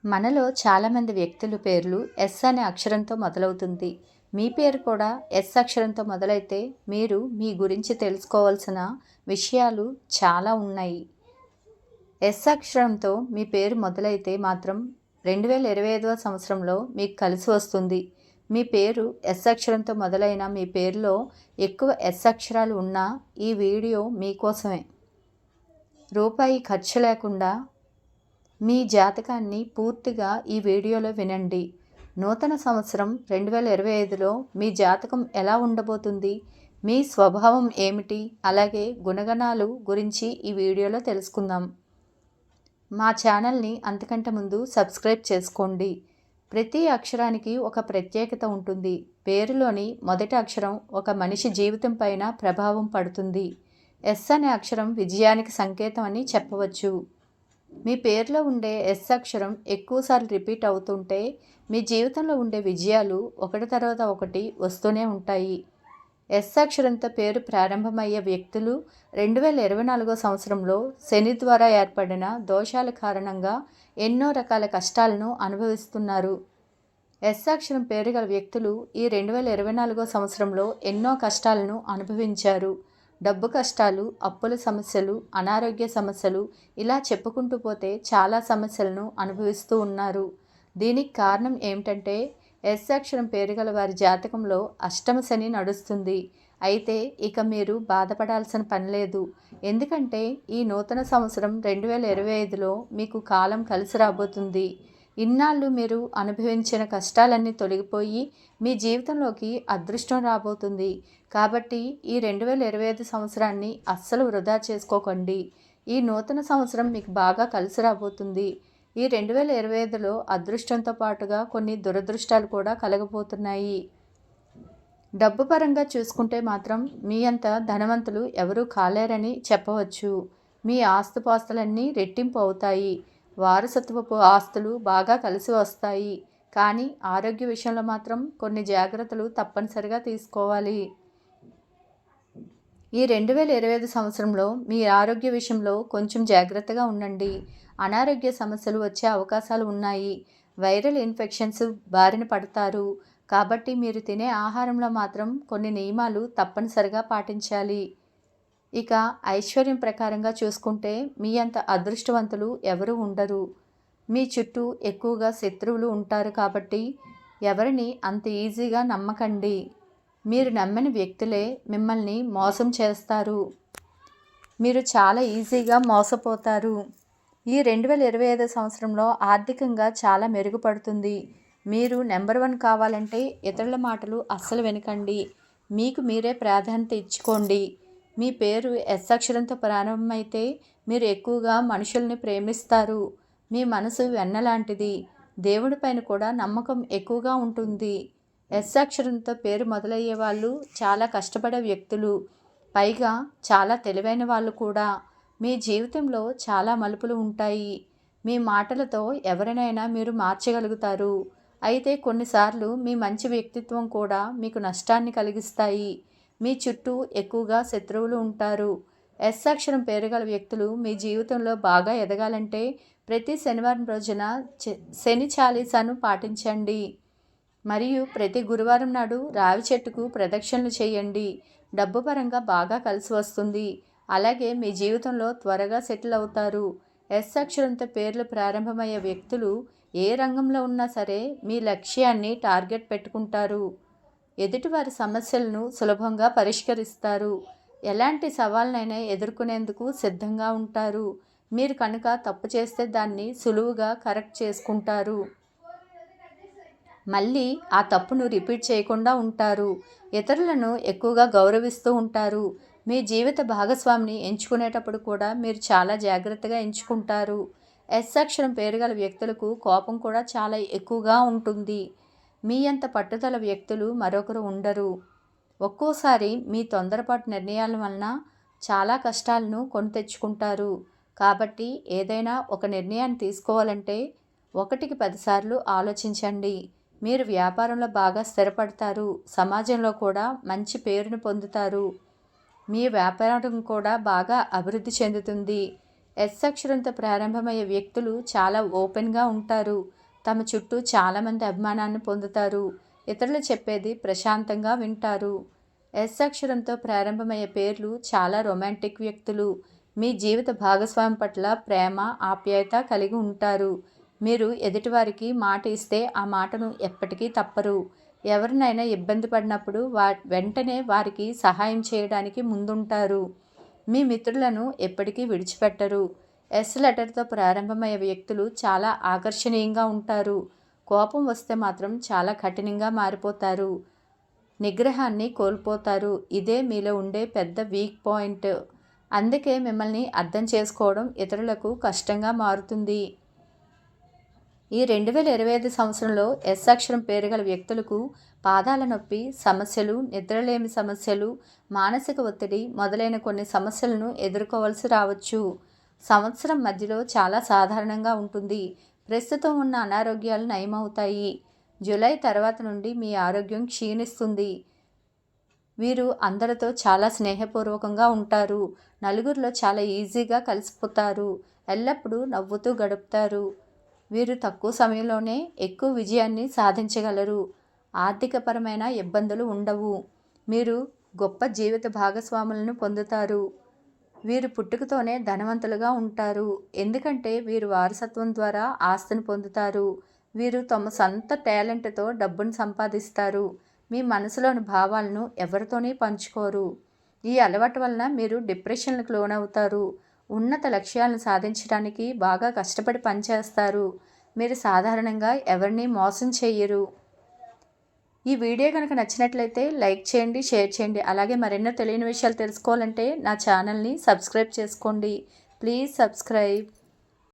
మనలో చాలామంది వ్యక్తుల పేర్లు ఎస్ అనే అక్షరంతో మొదలవుతుంది. మీ పేరు కూడా ఎస్ అక్షరంతో మొదలైతే మీరు మీ గురించి తెలుసుకోవాల్సిన విషయాలు చాలా ఉన్నాయి. ఎస్ అక్షరంతో మీ పేరు మొదలైతే మాత్రం 2025వ సంవత్సరంలో మీకు కలిసి వస్తుంది. మీ పేరు ఎస్ అక్షరంతో మొదలైన మీ పేరులో ఎక్కువ ఎస్ అక్షరాలు ఉన్నా ఈ వీడియో మీకోసమే. రూపాయి ఖర్చు లేకుండా మీ జాతకాన్ని పూర్తిగా ఈ వీడియోలో వినండి. నూతన సంవత్సరం 2025లో మీ జాతకం ఎలా ఉండబోతుంది, మీ స్వభావం ఏమిటి, అలాగే గుణగణాలు గురించి ఈ వీడియోలో తెలుసుకుందాం. మా ఛానల్ని అంతకంటే ముందు సబ్స్క్రైబ్ చేసుకోండి. ప్రతి అక్షరానికి ఒక ప్రత్యేకత ఉంటుంది. పేరులోని మొదటి అక్షరం ఒక మనిషి జీవితం పైన ప్రభావం పడుతుంది. ఎస్ అనే అక్షరం విజయానికి సంకేతం అని చెప్పవచ్చు. మీ పేరులో ఉండే ఎస్ అక్షరం ఎక్కువసార్లు రిపీట్ అవుతుంటే మీ జీవితంలో ఉండే విజయాలు ఒకటి తర్వాత ఒకటి వస్తూనే ఉంటాయి. ఎస్ అక్షరంతో పేరు ప్రారంభమయ్యే వ్యక్తులు 2024 సంవత్సరంలో శని ద్వారా ఏర్పడిన దోషాల కారణంగా ఎన్నో రకాల కష్టాలను అనుభవిస్తున్నారు. ఎస్ అక్షరం పేరు గల వ్యక్తులు ఈ 2024 సంవత్సరంలో ఎన్నో కష్టాలను అనుభవించారు. డబ్బు కష్టాలు, అప్పుల సమస్యలు, అనారోగ్య సమస్యలు, ఇలా చెప్పుకుంటూ పోతే చాలా సమస్యలను అనుభవిస్తూ ఉన్నారు. దీనికి కారణం ఏమిటంటే ఎస్ అక్షరం పేరు గల వారి జాతకంలో అష్టమ శని నడుస్తుంది. అయితే ఇక మీరు బాధపడాల్సిన పని లేదు. ఎందుకంటే ఈ నూతన సంవత్సరం 2025లో మీకు కాలం కలిసి రాబోతుంది. ఇన్నాళ్ళు మీరు అనుభవించిన కష్టాలన్నీ తొలగిపోయి మీ జీవితంలోకి అదృష్టం రాబోతుంది. కాబట్టి ఈ 2025 సంవత్సరాన్ని అస్సలు వృధా చేసుకోకండి. ఈ నూతన సంవత్సరం మీకు బాగా కలిసి రాబోతుంది. ఈ 2025లో అదృష్టంతో పాటుగా కొన్ని దురదృష్టాలు కూడా కలగబోతున్నాయి. డబ్బు పరంగా చూసుకుంటే మాత్రం మీ అంత ధనవంతులు ఎవరూ కాలేరని చెప్పవచ్చు. మీ ఆస్తుపాస్తులన్నీ రెట్టింపు అవుతాయి. వారసత్వపు ఆస్తులు బాగా కలిసి వస్తాయి. కానీ ఆరోగ్య విషయంలో మాత్రం కొన్ని జాగ్రత్తలు తప్పనిసరిగా తీసుకోవాలి. ఈ 2025 సంవత్సరంలో మీ ఆరోగ్య విషయంలో కొంచెం జాగ్రత్తగా ఉండండి. అనారోగ్య సమస్యలు వచ్చే అవకాశాలు ఉన్నాయి. వైరల్ ఇన్ఫెక్షన్స్ బారిన పడతారు. కాబట్టి మీరు తినే ఆహారంలో మాత్రం కొన్ని నియమాలు తప్పనిసరిగా పాటించాలి. ఇక ఐశ్వర్యం ప్రకారంగా చూసుకుంటే మీ అంత అదృష్టవంతులు ఎవరు ఉండరు. మీ చుట్టూ ఎక్కువగా శత్రువులు ఉంటారు. కాబట్టి ఎవరిని అంత ఈజీగా నమ్మకండి. మీరు నమ్మని వ్యక్తులే మిమ్మల్ని మోసం చేస్తారు. మీరు చాలా ఈజీగా మోసపోతారు. ఈ 2025 సంవత్సరంలో ఆర్థికంగా చాలా మెరుగుపడుతుంది. మీరు నెంబర్ 1 కావాలంటే ఇతరుల మాటలు అస్సలు వినకండి. మీకు మీరే ప్రాధాన్యత ఇచ్చుకోండి. మీ పేరు ఎస్ అక్షరంతో ప్రారంభమైతే మీరు ఎక్కువగా మనుషుల్ని ప్రేమిస్తారు. మీ మనసు వెన్నలాంటిది. దేవుడి పైన కూడా నమ్మకం ఎక్కువగా ఉంటుంది. ఎస్ అక్షరంతో పేరు మొదలయ్యే వాళ్ళు చాలా కష్టపడే వ్యక్తులు. పైగా చాలా తెలివైన వాళ్ళు కూడా. మీ జీవితంలో చాలా మలుపులు ఉంటాయి. మీ మాటలతో ఎవరినైనా మీరు మార్చగలుగుతారు. అయితే కొన్నిసార్లు మీ మంచి వ్యక్తిత్వం కూడా మీకు నష్టాన్ని కలిగిస్తాయి. మీ చుట్టూ ఎక్కువగా శత్రువులు ఉంటారు. ఎస్ అక్షరం పేరు గల వ్యక్తులు మీ జీవితంలో బాగా ఎదగాలంటే ప్రతి శనివారం రోజున శని చాలీసాను పాటించండి. మరియు ప్రతి గురువారం నాడు రావి చెట్టుకు ప్రదక్షిణలు చేయండి. డబ్బు పరంగా బాగా కలిసి వస్తుంది. అలాగే మీ జీవితంలో త్వరగా సెటిల్ అవుతారు. ఎస్ అక్షరంతో పేర్లు ప్రారంభమయ్యే వ్యక్తులు ఏ రంగంలో ఉన్నా సరే మీ లక్ష్యాన్ని టార్గెట్ పెట్టుకుంటారు. ఎదుటివారి సమస్యలను సులభంగా పరిష్కరిస్తారు. ఎలాంటి సవాళ్ళనైనా ఎదుర్కొనేందుకు సిద్ధంగా ఉంటారు. మీరు కనుక తప్పు చేస్తే దాన్ని సులువుగా కరెక్ట్ చేసుకుంటారు. మళ్ళీ ఆ తప్పును రిపీట్ చేయకుండా ఉంటారు. ఇతరులను ఎక్కువగా గౌరవిస్తూ ఉంటారు. మీ జీవిత భాగస్వామిని ఎంచుకునేటప్పుడు కూడా మీరు చాలా జాగ్రత్తగా ఎంచుకుంటారు. ఎస్ అక్షరం పేరు గల వ్యక్తులకు కోపం కూడా చాలా ఎక్కువగా ఉంటుంది. మీ అంత పట్టుదల వ్యక్తులు మరొకరు ఉండరు. ఒక్కోసారి మీ తొందరపాటు నిర్ణయాల వలన చాలా కష్టాలను కొని తెచ్చుకుంటారు. కాబట్టి ఏదైనా ఒక నిర్ణయాన్ని తీసుకోవాలంటే 1కి 10 సార్లు ఆలోచించండి. మీరు వ్యాపారంలో బాగా స్థిరపడతారు. సమాజంలో కూడా మంచి పేరును పొందుతారు. మీ వ్యాపారం కూడా బాగా అభివృద్ధి చెందుతుంది. ఎస్ అక్షరంతో ప్రారంభమయ్యే వ్యక్తులు చాలా ఓపెన్గా ఉంటారు. తమ చుట్టూ చాలామంది అభిమానాన్ని పొందుతారు. ఇతరులు చెప్పేది ప్రశాంతంగా వింటారు. ఎస్ అక్షరంతో ప్రారంభమయ్యే పేర్లు చాలా రొమాంటిక్ వ్యక్తులు. మీ జీవిత భాగస్వామి పట్ల ప్రేమ, ఆప్యాయత కలిగి ఉంటారు. మీరు ఎదుటివారికి మాట ఇస్తే ఆ మాటను ఎప్పటికీ తప్పరు. ఎవరినైనా ఇబ్బంది పడినప్పుడు వెంటనే వారికి సహాయం చేయడానికి ముందుంటారు. మీ మిత్రులను ఎప్పటికీ విడిచిపెట్టరు. ఎస్ లెటర్తో ప్రారంభమయ్యే వ్యక్తులు చాలా ఆకర్షణీయంగా ఉంటారు. కోపం వస్తే మాత్రం చాలా కఠినంగా మారిపోతారు. నిగ్రహాన్ని కోల్పోతారు. ఇదే మీలో ఉండే పెద్ద వీక్ పాయింట్. అందుకే మిమ్మల్ని అర్థం చేసుకోవడం ఇతరులకు కష్టంగా మారుతుంది. ఈ 2025 సంవత్సరంలో ఎస్ అక్షరం పేరు గల వ్యక్తులకు పాదాల నొప్పి సమస్యలు, నిద్రలేమి సమస్యలు, మానసిక ఒత్తిడి మొదలైన కొన్ని సమస్యలను ఎదుర్కోవాల్సి రావచ్చు. సంవత్సరం మధ్యలో చాలా సాధారణంగా ఉంటుంది. ప్రస్తుతం ఉన్న అనారోగ్యాలు నయమవుతాయి. జూలై తర్వాత నుండి మీ ఆరోగ్యం క్షీణిస్తుంది. వీరు అందరితో చాలా స్నేహపూర్వకంగా ఉంటారు. నలుగురిలో చాలా ఈజీగా కలిసిపోతారు. ఎల్లప్పుడూ నవ్వుతూ గడుపుతారు. వీరు తక్కువ సమయంలోనే ఎక్కువ విజయాన్ని సాధించగలరు. ఆర్థికపరమైన ఇబ్బందులు ఉండవు. మీరు గొప్ప జీవిత భాగస్వాములను పొందుతారు. వీరు పుట్టుకతోనే ధనవంతులుగా ఉంటారు. ఎందుకంటే వీరు వారసత్వం ద్వారా ఆస్తిని పొందుతారు. వీరు తమ సొంత టాలెంట్తో డబ్బును సంపాదిస్తారు. మీ మనసులోని భావాలను ఎవరితోనే పంచుకోరు. ఈ అలవాటు వలన మీరు డిప్రెషన్లకు లోనవుతారు. ఉన్నత లక్ష్యాలను సాధించడానికి బాగా కష్టపడి పనిచేస్తారు. మీరు సాధారణంగా ఎవరిని మోసం చేయరు. ఈ వీడియో కనుక నచ్చినట్లయితే లైక్ చేయండి, షేర్ చేయండి. అలాగే మరెన్నో తెలియని విషయాలు తెలుసుకోవాలంటే నా ఛానల్ని సబ్స్క్రైబ్ చేసుకోండి. Please subscribe.